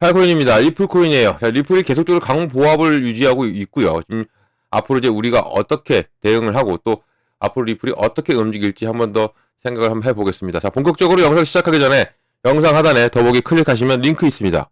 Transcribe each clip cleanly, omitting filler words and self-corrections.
팔코인입니다. 리플 코인이에요. 자, 리플이 계속적으로 강보합을 유지하고 있고요. 앞으로 이제 우리가 어떻게 대응을 하고 또 앞으로 리플이 어떻게 움직일지 한번 더 생각을 한번 해보겠습니다. 자, 본격적으로 영상 시작하기 전에 영상 하단에 더보기 클릭하시면 링크 있습니다.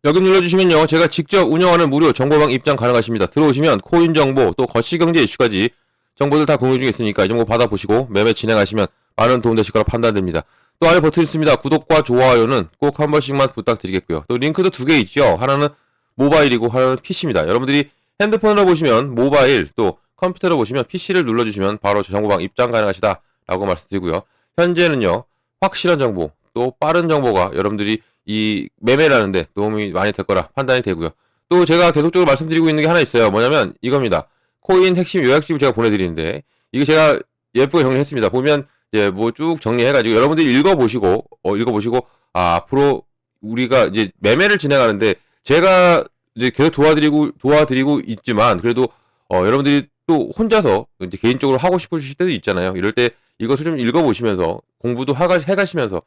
여기 눌러주시면요, 제가 직접 운영하는 무료 정보방 입장 가능하십니다. 들어오시면 코인 정보 또 거시경제 이슈까지 정보들 다 공유 중에 있으니까 이 정보 받아보시고 매매 진행하시면 많은 도움 되실 거라 판단됩니다. 또 아래 버튼 있습니다. 구독과 좋아요는 꼭 한 번씩만 부탁드리겠고요. 또 링크도 두 개 있죠. 하나는 모바일이고 하나는 PC입니다. 여러분들이 핸드폰으로 보시면 모바일, 또 컴퓨터로 보시면 PC를 눌러주시면 바로 저 정보방 입장 가능하시다라고 말씀드리고요. 현재는요, 확실한 정보, 또 빠른 정보가 여러분들이 이 매매를 하는데 도움이 많이 될 거라 판단이 되고요. 또 제가 계속적으로 말씀드리고 있는 게 하나 있어요. 뭐냐면 이겁니다. 코인 핵심 요약집을 제가 보내드리는데 이거 제가 예쁘게 정리했습니다. 보면 이제 뭐 쭉 정리해가지고 여러분들이 읽어보시고 앞으로 우리가 이제 매매를 진행하는데 제가 이제 계속 도와드리고 있지만 그래도 여러분들이 또 혼자서 이제 개인적으로 하고 싶으실 때도 있잖아요. 이럴 때 이것을 좀 읽어보시면서 공부도 해가시면서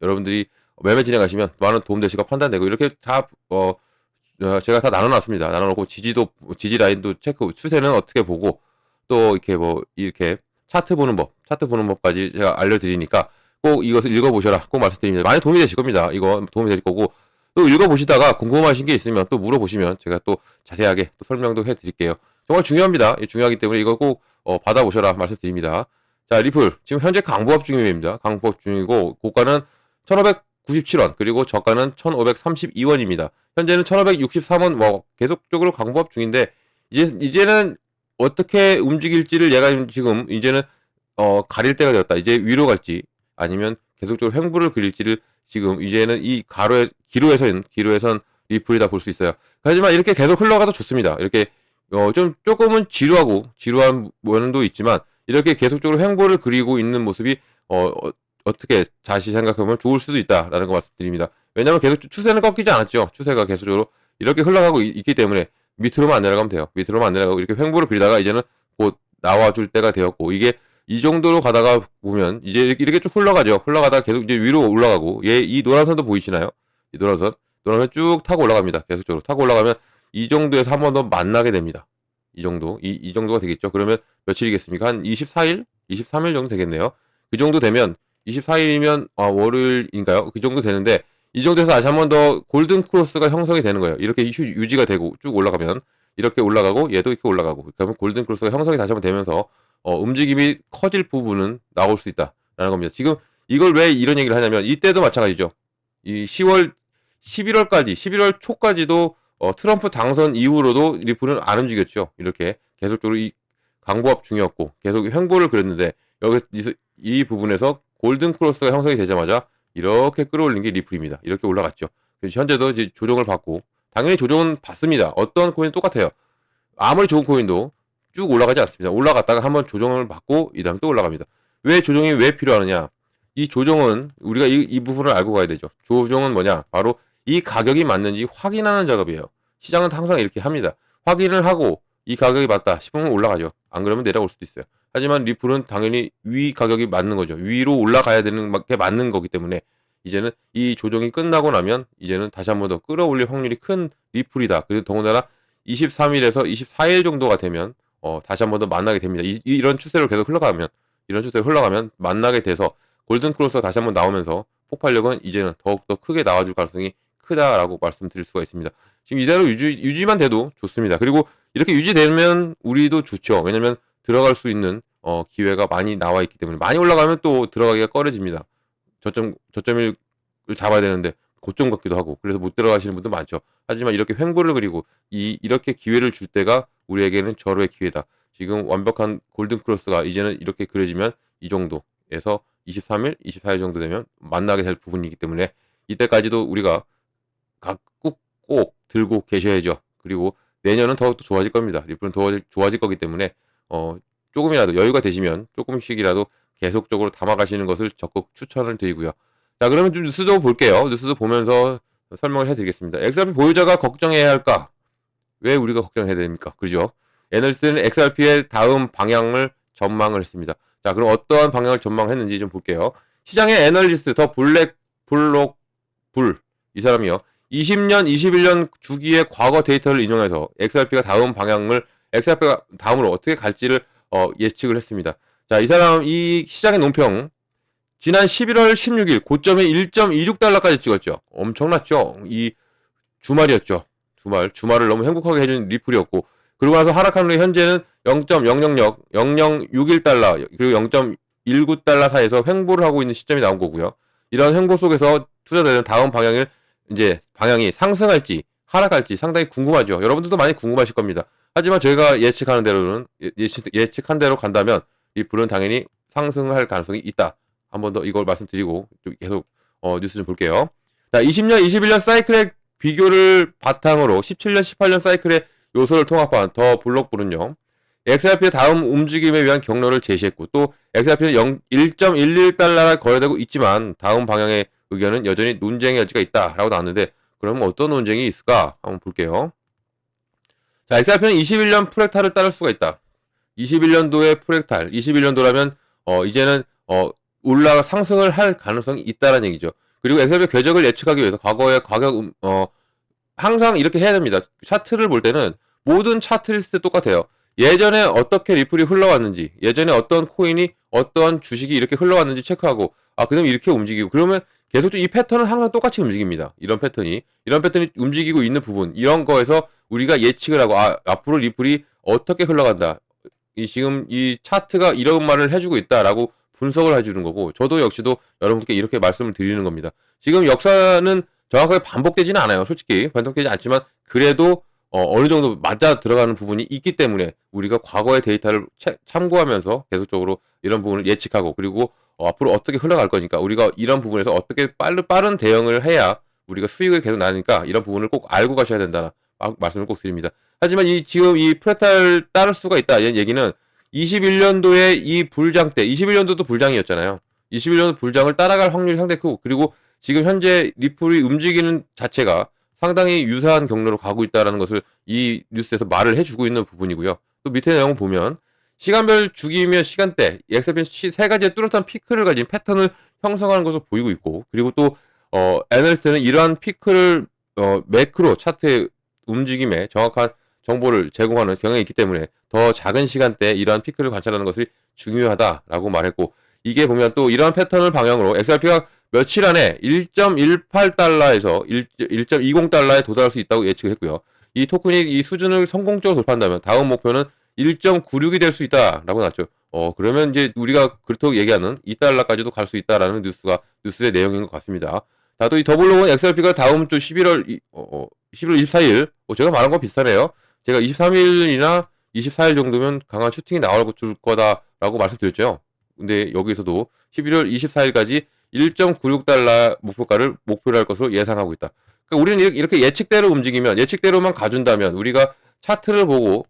여러분들이 매매 진행하시면 많은 도움 되시고 판단되고 이렇게 다 제가 다 나눠놨습니다. 나눠놓고 지지 라인도 체크, 추세는 어떻게 보고 또 이렇게 이렇게 차트 보는 법까지 제가 알려드리니까 꼭 이것을 읽어보셔라 꼭 말씀드립니다. 많이 도움이 되실 겁니다. 이거 도움이 될 거고 또 읽어보시다가 궁금하신 게 있으면 또 물어보시면 제가 또 자세하게 또 설명도 해드릴게요. 정말 중요합니다. 중요하기 때문에 이거 꼭 받아보셔라 말씀드립니다. 자, 리플 지금 현재 강보합 중입니다. 강보합 중이고 고가는 1597원 그리고 저가는 1532원입니다. 현재는 1563원 계속적으로 강보합 중인데 이제는 어떻게 움직일지를 얘가 지금 이제는 가릴 때가 되었다. 이제 위로 갈지 아니면 계속적으로 횡보를 그릴지를 지금 이제는 이 기로에선 리플이다 볼 수 있어요. 하지만 이렇게 계속 흘러가도 좋습니다. 이렇게 조금은 지루한 면도 있지만 이렇게 계속적으로 횡보를 그리고 있는 모습이 어떻게 다시 생각해보면 좋을 수도 있다라는 거 말씀드립니다. 왜냐하면 계속 추세는 꺾이지 않았죠. 추세가 계속적으로 이렇게 흘러가고 있기 때문에 밑으로만 안 내려가면 돼요. 밑으로만 안 내려가고 이렇게 횡보를 그리다가 이제는 곧 나와줄 때가 되었고 이게 이 정도로 가다가 보면 이제 이렇게 쭉 흘러가다가 계속 이제 위로 올라가고 이 노란선도 보이시나요? 이 노란선 쭉 타고 올라갑니다. 계속적으로 타고 올라가면 이 정도에서 한 번 더 만나게 됩니다. 이 정도가 되겠죠. 그러면 며칠이겠습니까? 한 24일, 23일 정도 되겠네요. 그 정도 되면 24일이면 월요일인가요? 그 정도 되는데 이 정도에서 다시 한 번 더 골든 크로스가 형성이 되는 거예요. 이렇게 유지가 되고 쭉 올라가면 이렇게 올라가고 얘도 이렇게 올라가고 그러면 골든 크로스가 형성이 다시 한 번 되면서 움직임이 커질 부분은 나올 수 있다라는 겁니다. 지금 이걸 왜 이런 얘기를 하냐면 이때도 마찬가지죠. 이 11월 초까지도 트럼프 당선 이후로도 리플은 안 움직였죠. 이렇게 계속적으로 이 강보합 중이었고 계속 횡보를 그렸는데 이 부분에서 골든 크로스가 형성이 되자마자 이렇게 끌어올린 게 리플입니다. 이렇게 올라갔죠. 그래서 현재도 이제 조정을 받고 당연히 조정은 받습니다. 어떤 코인은 똑같아요. 아무리 좋은 코인도 쭉 올라가지 않습니다. 올라갔다가 한번 조정을 받고 이 다음에 또 올라갑니다. 조정이 왜 필요하느냐? 이 조정은 우리가 이 부분을 알고 가야 되죠. 조정은 뭐냐? 바로 이 가격이 맞는지 확인하는 작업이에요. 시장은 항상 이렇게 합니다. 확인을 하고 이 가격이 맞다 싶으면 올라가죠. 안 그러면 내려올 수도 있어요. 하지만 리플은 당연히 위 가격이 맞는 거죠. 위로 올라가야 되는 게 맞는 거기 때문에 이제는 이 조정이 끝나고 나면 이제는 다시 한 번 더 끌어올릴 확률이 큰 리플이다. 그래서 더군다나 23일에서 24일 정도가 되면 다시 한 번 더 만나게 됩니다. 이런 추세로 계속 흘러가면 만나게 돼서 골든 크로스가 다시 한 번 나오면서 폭발력은 이제는 더욱더 크게 나와줄 가능성이 크다라고 말씀드릴 수가 있습니다. 지금 이대로 유지만 돼도 좋습니다. 그리고 이렇게 유지되면 우리도 좋죠. 왜냐면 들어갈 수 있는 기회가 많이 나와 있기 때문에 많이 올라가면 또 들어가기가 꺼려집니다. 저점을 잡아야 되는데 고점 같기도 하고 그래서 못 들어가시는 분도 많죠. 하지만 이렇게 횡보를 그리고 이렇게 기회를 줄 때가 우리에게는 절호의 기회다. 지금 완벽한 골든 크로스가 이제는 이렇게 그려지면 이 정도에서 23일, 24일 정도 되면 만나게 될 부분이기 때문에 이때까지도 우리가 꼭 들고 계셔야죠. 그리고 내년은 더욱더 좋아질 겁니다. 리플은 더 좋아질 거기 때문에 조금이라도 여유가 되시면 조금씩이라도 계속적으로 담아가시는 것을 적극 추천을 드리고요. 자, 그러면 좀 뉴스도 볼게요. 뉴스도 보면서 설명을 해드리겠습니다. XRP 보유자가 걱정해야 할까? 왜 우리가 걱정해야 됩니까? 그죠? 애널리스트는 XRP의 다음 방향을 전망을 했습니다. 자, 그럼 어떠한 방향을 전망했는지 좀 볼게요. 시장의 애널리스트 더 블랙 블록 불 이 사람이요. 20년, 21년 주기의 과거 데이터를 인용해서 XRP가 다음으로 어떻게 갈지를 예측을 했습니다. 자, 이 사람 이 시장의 논평 지난 11월 16일 고점에 1.26달러까지 찍었죠. 엄청났죠. 이 주말이었죠. 주말을 너무 행복하게 해준 리플이었고 그러고 나서 하락한 후에 현재는 0.000061달러 그리고 0.19달러 사이에서 횡보를 하고 있는 시점이 나온 거고요. 이런 횡보 속에서 투자자들은 다음 방향이 상승할지 하락할지 상당히 궁금하죠. 여러분들도 많이 궁금하실 겁니다. 하지만 저희가 예측한 대로 간다면 리플은 당연히 상승할 가능성이 있다. 한 번 더 이걸 말씀드리고 계속 뉴스 좀 볼게요. 자, 20년, 21년 사이클의 비교를 바탕으로 17년, 18년 사이클의 요소를 통합한 더 블록볼은요. XRP의 다음 움직임에 위한 경로를 제시했고 또 XRP는 1.11달러가 거래되고 있지만 다음 방향의 의견은 여전히 논쟁의 여지가 있다라고 나왔는데 그러면 어떤 논쟁이 있을까? 한번 볼게요. 자, XRP는 21년 프랙탈을 따를 수가 있다. 21년도의 프랙탈, 21년도라면 이제는 상승을 할 가능성이 있다라는 얘기죠. 그리고 XRP 궤적을 예측하기 위해서 과거의 항상 이렇게 해야 됩니다. 차트를 볼 때는 모든 차트 리스트 똑같아요. 예전에 어떻게 리플이 흘러왔는지, 예전에 어떤 코인이 어떤 주식이 이렇게 흘러왔는지 체크하고 그럼 이렇게 움직이고 그러면 계속 이 패턴은 항상 똑같이 움직입니다. 이런 패턴이 움직이고 있는 부분 이런 거에서 우리가 예측을 하고 앞으로 리플이 어떻게 흘러간다. 지금 이 차트가 이런 말을 해주고 있다라고 분석을 해주는 거고 저도 역시도 여러분께 이렇게 말씀을 드리는 겁니다. 지금 역사는 정확하게 반복되지는 않아요. 솔직히 반복되지 않지만 그래도 어느 정도 맞아 들어가는 부분이 있기 때문에 우리가 과거의 데이터를 참고하면서 계속적으로 이런 부분을 예측하고 그리고 앞으로 어떻게 흘러갈 거니까 우리가 이런 부분에서 어떻게 빠른 대응을 해야 우리가 수익을 계속 나니까 이런 부분을 꼭 알고 가셔야 된다는 말씀을 꼭 드립니다. 하지만 지금 이 프레탈 따를 수가 있다. 이런 얘기는 21년도에 이 불장 때 21년도도 불장이었잖아요. 21년도 불장을 따라갈 확률이 상당히 크고 그리고 지금 현재 리플이 움직이는 자체가 상당히 유사한 경로로 가고 있다는 것을 이 뉴스에서 말을 해주고 있는 부분이고요. 또 밑에 내용을 보면 시간별 주기며 시간대, XRP는 세 가지의 뚜렷한 피크를 가진 패턴을 형성하는 것으로 보이고 있고 그리고 또 애널리스트는 이러한 피크를 매크로 차트의 움직임에 정확한 정보를 제공하는 경향이 있기 때문에 더 작은 시간대에 이러한 피크를 관찰하는 것이 중요하다라고 말했고 이게 보면 또 이러한 패턴을 방향으로 XRP가 며칠 안에 1.18달러에서 1.20달러에 도달할 수 있다고 예측을 했고요. 이 토큰이 이 수준을 성공적으로 돌파한다면 다음 목표는 1.96이 될 수 있다라고 나왔죠. 그러면 이제 우리가 그렇다고 얘기하는 2달러까지도 갈 수 있다라는 뉴스의 내용인 것 같습니다. 자, 또 이 더블록은 XRP가 다음 주 11월 24일, 제가 말한 거 비슷하네요. 제가 23일이나 24일 정도면 강한 슈팅이 나올 줄 거다라고 말씀드렸죠. 근데 여기서도 11월 24일까지 1.96달러 목표로 할 것으로 예상하고 있다. 그러니까 우리는 이렇게 예측대로 움직이면 예측대로만 가준다면 우리가 차트를 보고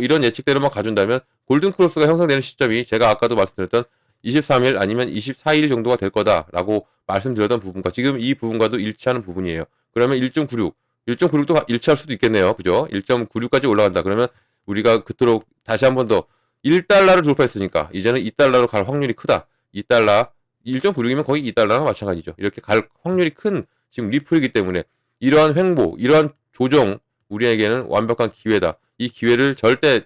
이런 예측대로만 가준다면 골든크로스가 형성되는 시점이 제가 아까도 말씀드렸던 23일 아니면 24일 정도가 될 거다라고 말씀드렸던 부분과 지금 이 부분과도 일치하는 부분이에요. 그러면 1.96도 일치할 수도 있겠네요. 그죠? 1.96까지 올라간다. 그러면 우리가 그토록 다시 한 번 더 1달러를 돌파했으니까 이제는 2달러로 갈 확률이 크다. 1.96이면 거의 2달러랑 마찬가지죠. 이렇게 갈 확률이 큰 지금 리플이기 때문에 이러한 횡보, 이러한 조정 우리에게는 완벽한 기회다. 이 기회를 절대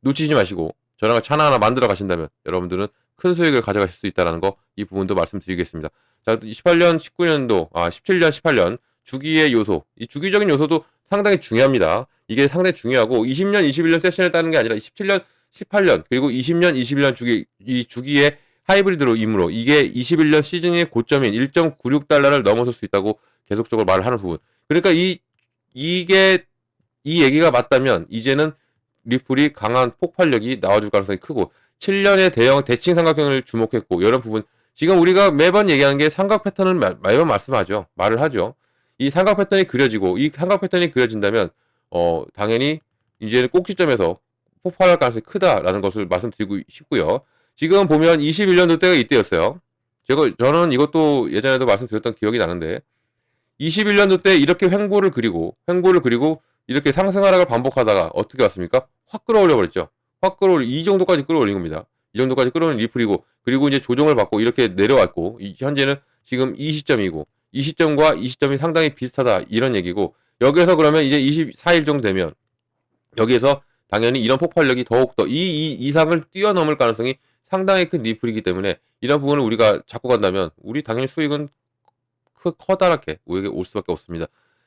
놓치지 마시고 저랑 하나 만들어 가신다면 여러분들은 큰 수익을 가져가실 수 있다는 거 이 부분도 말씀드리겠습니다. 자, 17년, 18년 주기의 요소, 이 주기적인 요소도 상당히 중요합니다. 이게 상당히 중요하고 20년, 21년 세션을 따는 게 아니라 17년, 18년 그리고 20년, 21년 이 주기의 하이브리드로 이므로 이게 21년 시즌의 고점인 1.96달러를 넘어설 수 있다고 계속적으로 말을 하는 부분. 그러니까 이 얘기가 맞다면 이제는 리플이 강한 폭발력이 나와줄 가능성이 크고 7년의 대형 대칭 삼각형을 주목했고 이런 부분 지금 우리가 매번 얘기하는 게 삼각 패턴을 매번 말을 하죠. 이 삼각 패턴이 그려지고 이 삼각 패턴이 그려진다면 당연히 이제는 꼭지점에서 폭발할 가능성이 크다라는 것을 말씀드리고 싶고요. 지금 보면 21년도 때가 이때였어요. 저는 이것도 예전에도 말씀드렸던 기억이 나는데 21년도 때 이렇게 횡보를 그리고 이렇게 상승하락을 반복하다가 어떻게 왔습니까? 확 끌어올려 버렸죠. 이 정도까지 끌어올린 겁니다. 이 정도까지 끌어올린 리플이고 그리고 이제 조정을 받고 이렇게 내려왔고 현재는 지금 이 시점이고 이 시점과 이 시점이 상당히 비슷하다 이런 얘기고 여기에서 그러면 이제 24일 정도 되면 여기에서 당연히 이런 폭발력이 더욱더 이 이상을 뛰어넘을 가능성이 상당히 큰 리플이기 때문에 이런 부분을 우리가 잡고 간다면 우리 당연히 수익은 커다랗게 우리에게 올 수밖에 없습니다.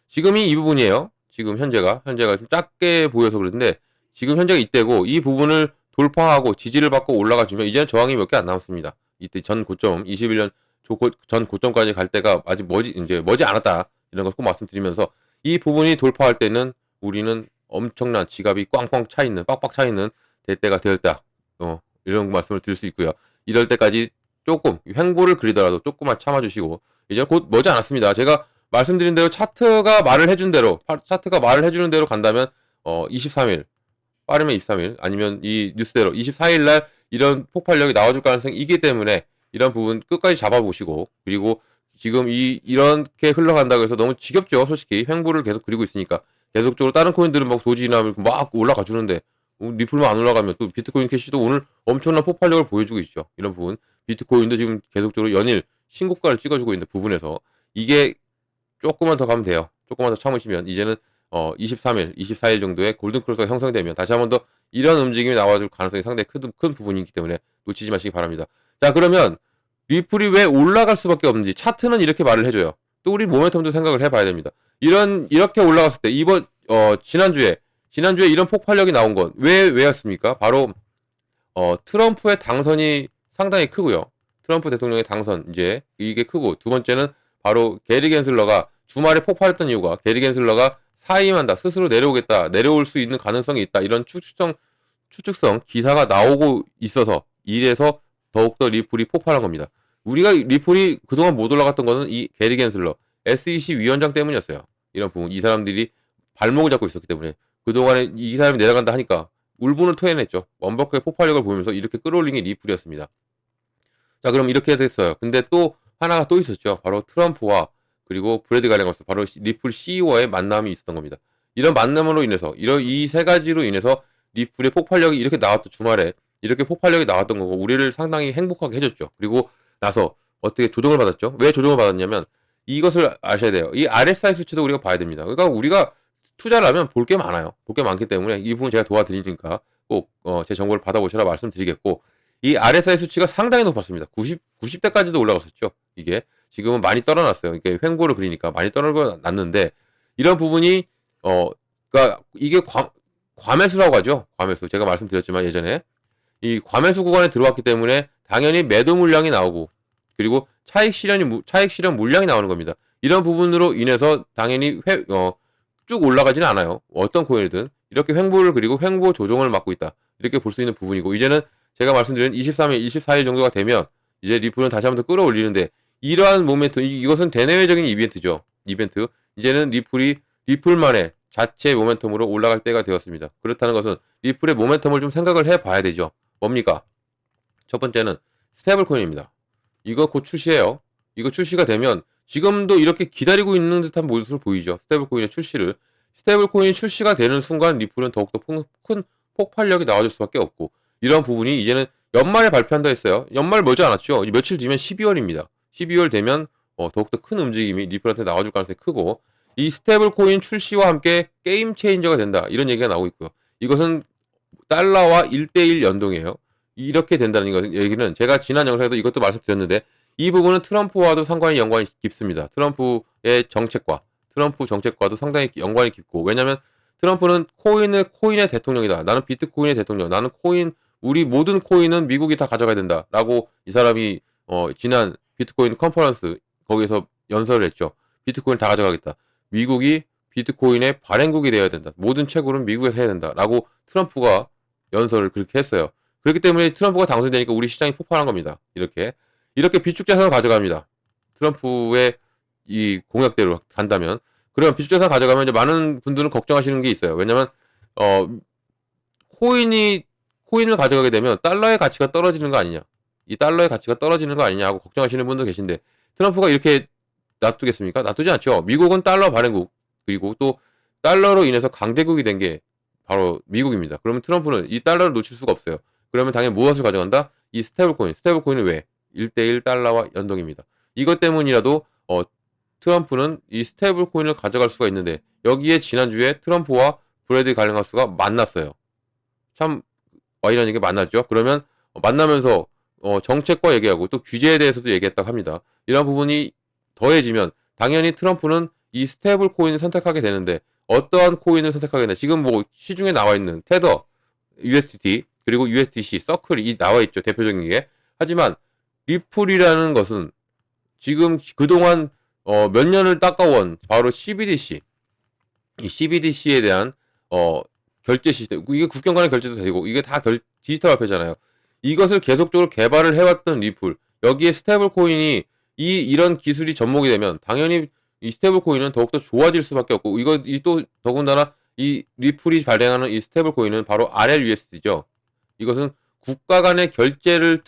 지금이 이 부분이에요. 지금 현재가 좀 작게 보여서 그런데 지금 현재가 이때고 이 부분을 돌파하고 지지를 받고 올라가주면 이제는 저항이 몇 개 안 남았습니다. 이때 전 고점 21년 전 고점까지 갈 때가 아직 머지 않았다 이런 걸 꼭 말씀드리면서 이 부분이 돌파할 때는 우리는 엄청난 지갑이 꽝꽝 차 있는 빡빡 차 있는 될 때가 되었다. 이런 말씀을 드릴 수 있고요. 이럴 때까지 조금 횡보를 그리더라도 조금만 참아주시고 이제 곧 머지 않았습니다. 제가 말씀드린 대로 차트가 말을 해주는 대로 간다면 23일 빠르면 23일 아니면 이 뉴스대로 24일 날 이런 폭발력이 나와줄 가능성이 있기 때문에 이런 부분 끝까지 잡아보시고 그리고 지금 이렇게 흘러간다고 해서 너무 지겹죠. 솔직히 횡보를 계속 그리고 있으니까 계속적으로 다른 코인들은 막 도지나 막 올라가 주는데 리플만 안 올라가면 또 비트코인 캐시도 오늘 엄청난 폭발력을 보여주고 있죠. 이런 부분 비트코인도 지금 계속적으로 연일 신고가를 찍어주고 있는 부분에서 이게 조금만 더 가면 돼요. 조금만 더 참으시면 이제는 23일, 24일 정도의 골든크로스가 형성되면 다시 한번 더 이런 움직임이 나와줄 가능성이 상당히 큰 부분이기 때문에 놓치지 마시기 바랍니다. 자 그러면 리플이 왜 올라갈 수밖에 없는지 차트는 이렇게 말을 해줘요. 또 우리 모멘텀도 생각을 해봐야 됩니다. 이렇게 올라갔을 때 이번 지난주에 이런 폭발력이 나온 건 왜였습니까? 바로 트럼프의 당선이 상당히 크고요. 트럼프 대통령의 당선 이제 이게 크고 두 번째는 바로 게리 겐슬러가 주말에 폭발했던 이유가 게리 겐슬러가 사임한다 스스로 내려올 수 있는 가능성이 있다 이런 추측성 기사가 나오고 있어서 이래서 더욱더 리플이 폭발한 겁니다. 우리가 리플이 그동안 못 올라갔던 거는 이 게리 겐슬러 SEC 위원장 때문이었어요. 이런 부분 이 사람들이 발목을 잡고 있었기 때문에 그동안에 이 사람이 내려간다 하니까 울분을 토해냈죠. 완벽하게 폭발력을 보이면서 이렇게 끌어올린 게 리플이었습니다. 자 그럼 이렇게 됐어요. 근데 또 하나가 또 있었죠. 바로 트럼프와 그리고 브래드 가랭거스 바로 리플 CEO와의 만남이 있었던 겁니다. 이런 만남으로 인해서 이 세 가지로 인해서 리플의 폭발력이 이렇게 나왔던 주말에 이렇게 폭발력이 나왔던 거고 우리를 상당히 행복하게 해줬죠. 그리고 나서 어떻게 조정을 받았죠? 왜 조정을 받았냐면 이것을 아셔야 돼요. 이 RSI 수치도 우리가 봐야 됩니다. 그러니까 우리가 투자를 하면 볼 게 많아요. 볼 게 많기 때문에 이 부분 제가 도와드리니까 꼭 제 정보를 받아보시라 말씀드리겠고 이 RSI 수치가 상당히 높았습니다. 90대까지도 올라갔었죠. 이게 지금은 많이 떨어났어요. 이게 횡보를 그리니까 많이 떨어났는데 이런 부분이 그러니까 이게 과매수라고 하죠. 과매수. 제가 말씀드렸지만 예전에 이 과매수 구간에 들어왔기 때문에 당연히 매도 물량이 나오고 그리고 차익 실현 물량이 나오는 겁니다. 이런 부분으로 인해서 당연히 쭉 올라가지는 않아요. 어떤 코인이든 이렇게 횡보를 그리고 횡보 조정을 막고 있다. 이렇게 볼 수 있는 부분이고 이제는 제가 말씀드린 23일, 24일 정도가 되면 이제 리플은 다시 한번 더 끌어올리는데 이러한 모멘트 이것은 대내외적인 이벤트죠. 이제는 리플만의 자체 모멘텀으로 올라갈 때가 되었습니다. 그렇다는 것은 리플의 모멘텀을 좀 생각을 해봐야 되죠. 뭡니까? 첫 번째는 스테이블 코인입니다. 이거 곧 출시해요. 이거 출시가 되면 지금도 이렇게 기다리고 있는 듯한 모습을 보이죠. 스테이블 코인의 출시를. 스테이블 코인이 출시가 되는 순간 리플은 더욱더 큰 폭발력이 나와줄 수밖에 없고 이런 부분이 이제는 연말에 발표한다 했어요. 연말 머지 않았죠. 며칠 뒤면 12월입니다. 12월 되면 더욱더 큰 움직임이 리플한테 나와줄 가능성이 크고 이 스테이블 코인 출시와 함께 게임 체인저가 된다. 이런 얘기가 나오고 있고요. 이것은 달러와 1대1 연동이에요. 이렇게 된다는 얘기는 제가 지난 영상에도 이것도 말씀드렸는데 이 부분은 트럼프와도 연관이 깊습니다. 트럼프 정책과도 상당히 연관이 깊고 왜냐하면 트럼프는 코인의 대통령이다. 나는 비트코인의 대통령. 나는 우리 모든 코인은 미국이 다 가져가야 된다라고 이 사람이 지난 비트코인 컨퍼런스 거기서 연설을 했죠. 비트코인 다 가져가겠다. 미국이 비트코인의 발행국이 되어야 된다. 모든 채굴은 미국에서 해야 된다라고 트럼프가 연설을 그렇게 했어요. 그렇기 때문에 트럼프가 당선되니까 우리 시장이 폭발한 겁니다. 이렇게 비축자산을 가져갑니다. 트럼프의 이 공약대로 간다면 그러면 비축자산 가져가면 이제 많은 분들은 걱정하시는 게 있어요. 왜냐면 코인을 가져가게 되면 달러의 가치가 떨어지는 거 아니냐. 이 달러의 가치가 떨어지는 거 아니냐 하고 걱정하시는 분도 계신데 트럼프가 이렇게 놔두겠습니까? 놔두지 않죠. 미국은 달러 발행국 그리고 또 달러로 인해서 강대국이 된 게 바로 미국입니다. 그러면 트럼프는 이 달러를 놓칠 수가 없어요. 그러면 당연히 무엇을 가져간다? 이 스테이블 코인은 왜? 1대1 달러와 연동입니다. 이것 때문이라도 트럼프는 이 스테이블 코인을 가져갈 수가 있는데 여기에 지난주에 트럼프와 브래드 갈링하우스가 만났어요. 참 와이런 얘기 만났죠. 그러면 만나면서 정책과 얘기하고 또 규제에 대해서도 얘기했다고 합니다. 이런 부분이 더해지면 당연히 트럼프는 이 스테이블 코인을 선택하게 되는데 어떠한 코인을 선택하게 되나 지금 뭐 시중에 나와 있는 테더, USDT 그리고 USDC, 서클이 나와 있죠. 대표적인 게. 하지만 리플이라는 것은 지금 그동안 몇 년을 닦아온 바로 CBDC, 이 CBDC에 대한 결제 시스템, 이게 국경 간의 결제도 되고 이게 다 디지털 화폐잖아요. 이것을 계속적으로 개발을 해왔던 리플, 여기에 스테이블 코인이 이런 기술이 접목이 되면 당연히 이 스테이블 코인은 더욱더 좋아질 수밖에 없고 또 더군다나 이 리플이 발행하는 이 스테이블 코인은 바로 RLUSD죠. 이것은 국가 간의 결제를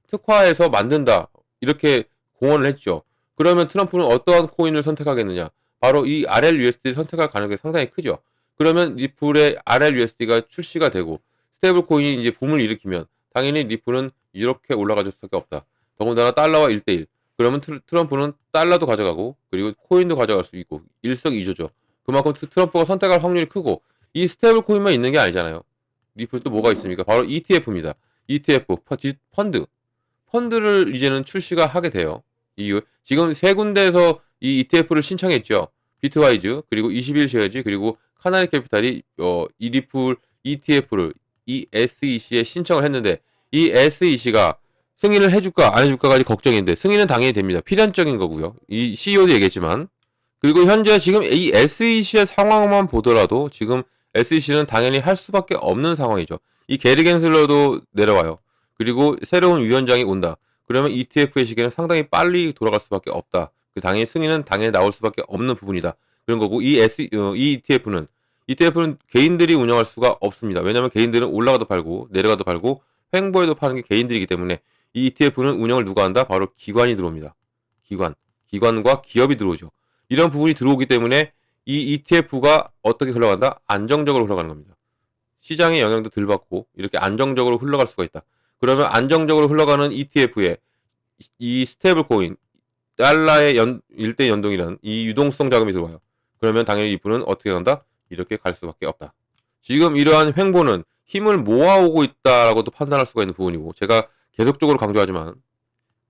특화해서 만든다 이렇게 공언을 했죠. 그러면 트럼프는 어떠한 코인을 선택하겠느냐? 바로 이 RLUSD를 선택할 가능성이 상당히 크죠. 그러면 리플의 RLUSD가 출시가 되고 스테이블 코인이 이제 붐을 일으키면 당연히 리플은 이렇게 올라갈 수밖에 없다. 더군다나 달러와 1대1. 그러면 트럼프는 달러도 가져가고 그리고 코인도 가져갈 수 있고 일석이조죠. 그만큼 트럼프가 선택할 확률이 크고 이 스테이블 코인만 있는 게 아니잖아요. 리플 또 뭐가 있습니까? 바로 ETF입니다. ETF 펀드. 펀드를 이제는 출시가 하게 돼요. 지금 세 군데에서 이 ETF를 신청했죠. 비트와이즈 그리고 21쉐어지 그리고 카나리 캐피탈이 이 리플 ETF를 이 SEC에 신청을 했는데 이 SEC가 승인을 해줄까 안 해줄까까지 걱정인데 승인은 당연히 됩니다. 필연적인 거고요. 이 CEO도 얘기했지만 그리고 현재 지금 이 SEC의 상황만 보더라도 지금 SEC는 당연히 할 수밖에 없는 상황이죠. 이 게리 겐슬러도 내려와요. 그리고 새로운 위원장이 온다. 그러면 ETF의 시기는 상당히 빨리 돌아갈 수밖에 없다. 당연히 승인은 당연히 나올 수밖에 없는 부분이다. 그런 거고 이 ETF는 개인들이 운영할 수가 없습니다. 왜냐하면 개인들은 올라가도 팔고 내려가도 팔고 횡보에도 파는 게 개인들이기 때문에 이 ETF는 운영을 누가 한다? 바로 기관이 들어옵니다. 기관과 기업이 들어오죠. 이런 부분이 들어오기 때문에 이 ETF가 어떻게 흘러간다? 안정적으로 흘러가는 겁니다. 시장의 영향도 덜 받고 이렇게 안정적으로 흘러갈 수가 있다. 그러면 안정적으로 흘러가는 ETF에 이 스테이블 코인, 달러의 일대 연동이라는 이 유동성 자금이 들어와요. 그러면 당연히 리플은 어떻게 간다? 이렇게 갈 수밖에 없다. 지금 이러한 횡보는 힘을 모아오고 있다라고도 판단할 수가 있는 부분이고 제가 계속적으로 강조하지만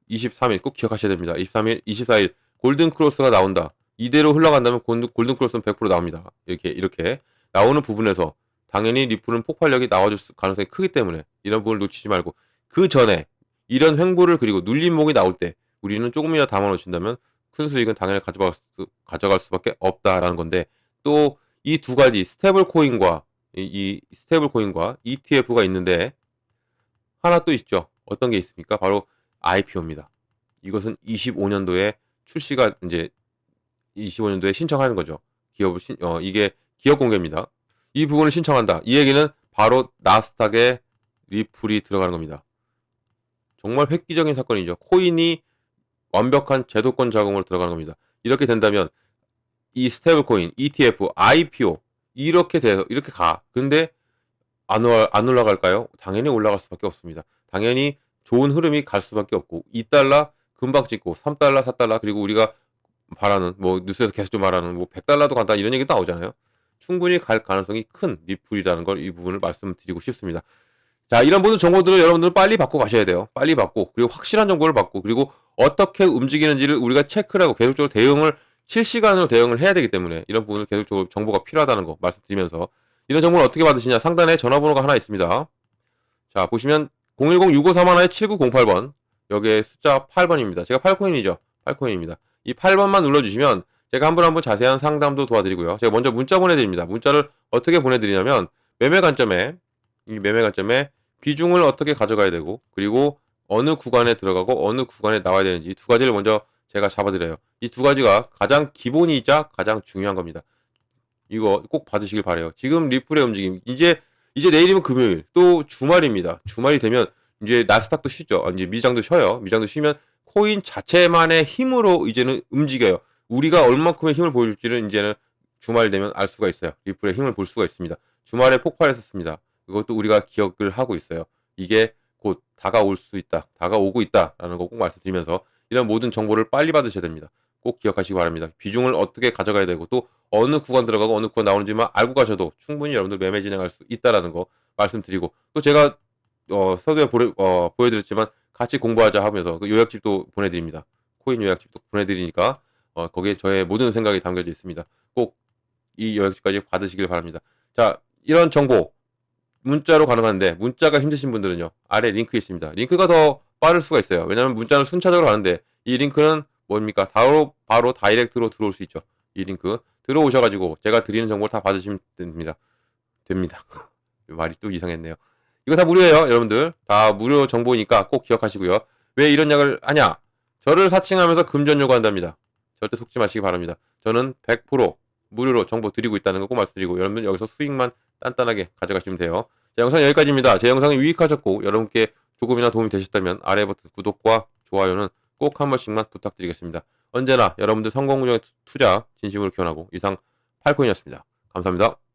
23일 꼭 기억하셔야 됩니다. 23일, 24일 골든 크로스가 나온다. 이대로 흘러간다면 골든 크로스는 100% 나옵니다. 이렇게 나오는 부분에서 당연히 리플은 폭발력이 나와줄 가능성이 크기 때문에 이런 부분을 놓치지 말고 그 전에 이런 횡보를 그리고 눌림목이 나올 때 우리는 조금이라도 담아놓친다면 큰 수익은 당연히 가져갈 수밖에 없다라는 건데 또 이 두 가지 스테이블 코인과 이 스테이블 코인과 ETF가 있는데 하나 또 있죠. 어떤 게 있습니까? 바로 IPO입니다. 이것은 25년도에 출시가 이제 25년도에 신청하는 거죠. 이게 기업 공개입니다. 이 부분을 신청한다. 이 얘기는 바로 나스닥에 리플이 들어가는 겁니다. 정말 획기적인 사건이죠. 코인이 완벽한 제도권 자금으로 들어가는 겁니다. 이렇게 된다면 이 스테이블 코인, ETF, IPO 이렇게 돼서 이렇게 가. 근데 안 올라갈까요? 당연히 올라갈 수밖에 없습니다. 당연히 좋은 흐름이 갈 수밖에 없고 2달러 금방 찍고 3달러, 4달러 그리고 우리가 바라는 뭐 뉴스에서 계속 좀 말하는 뭐 100달러도 간다 이런 얘기도 나오잖아요. 충분히 갈 가능성이 큰 리플이라는 걸 이 부분을 말씀드리고 싶습니다. 자, 이런 모든 정보들을 여러분들은 빨리 받고 가셔야 돼요. 빨리 받고 그리고 확실한 정보를 받고 그리고 어떻게 움직이는지를 우리가 체크를 하고 계속적으로 실시간으로 대응을 해야 되기 때문에 이런 부분을 계속적으로 정보가 필요하다는 거 말씀드리면서 이런 정보를 어떻게 받으시냐 상단에 전화번호가 하나 있습니다. 자, 보시면 010-6531-7908번 여기에 숫자 8번입니다. 제가 8코인이죠. 8코인입니다. 이 8번만 눌러주시면 제가 한 분 한 분 자세한 상담도 도와드리고요. 제가 먼저 문자 보내드립니다. 문자를 어떻게 보내드리냐면 매매 관점에 비중을 어떻게 가져가야 되고 그리고 어느 구간에 들어가고 어느 구간에 나와야 되는지 이 두 가지를 먼저 제가 잡아드려요. 이 두 가지가 가장 기본이자 가장 중요한 겁니다. 이거 꼭 받으시길 바래요. 지금 리플의 움직임 이제 내일이면 금요일 또 주말입니다. 주말이 되면 이제 나스닥도 쉬죠. 이제 미장도 쉬어요. 미장도 쉬면 코인 자체만의 힘으로 이제는 움직여요. 우리가 얼만큼의 힘을 보여줄지는 이제는 주말 되면 알 수가 있어요. 리플의 힘을 볼 수가 있습니다. 주말에 폭발했었습니다. 그것도 우리가 기억을 하고 있어요. 이게 곧 다가올 수 있다. 다가오고 있다라는 거 꼭 말씀드리면서 이런 모든 정보를 빨리 받으셔야 됩니다. 꼭 기억하시기 바랍니다. 비중을 어떻게 가져가야 되고 또 어느 구간 들어가고 어느 구간 나오는지만 알고 가셔도 충분히 여러분들 매매 진행할 수 있다라는 거 말씀드리고 또 제가 서두에 보여드렸지만 같이 공부하자 하면서 그 요약집도 보내드립니다. 코인 요약집도 보내드리니까 거기에 저의 모든 생각이 담겨져 있습니다. 꼭 이 요약집까지 받으시길 바랍니다. 자, 이런 정보 문자로 가능한데 문자가 힘드신 분들은요. 아래 링크 있습니다. 링크가 더 빠를 수가 있어요. 왜냐하면 문자는 순차적으로 가는데 이 링크는 뭡니까? 바로 다이렉트로 들어올 수 있죠. 이 링크 들어오셔가지고 제가 드리는 정보를 다 받으시면 됩니다. 말이 또 이상했네요. 이거 다 무료예요. 여러분들 다 무료 정보니까 꼭 기억하시고요. 왜 이런 약을 하냐? 저를 사칭하면서 금전 요구한답니다. 절대 속지 마시기 바랍니다. 저는 100% 무료로 정보 드리고 있다는 거 꼭 말씀드리고 여러분들 여기서 수익만 단단하게 가져가시면 돼요. 자, 영상 여기까지입니다. 제 영상이 유익하셨고 여러분께 조금이나 도움이 되셨다면 아래 버튼 구독과 좋아요는 꼭 한 번씩만 부탁드리겠습니다. 언제나 여러분들 성공운용의 투자 진심으로 기원하고 이상 팔코인이었습니다. 감사합니다.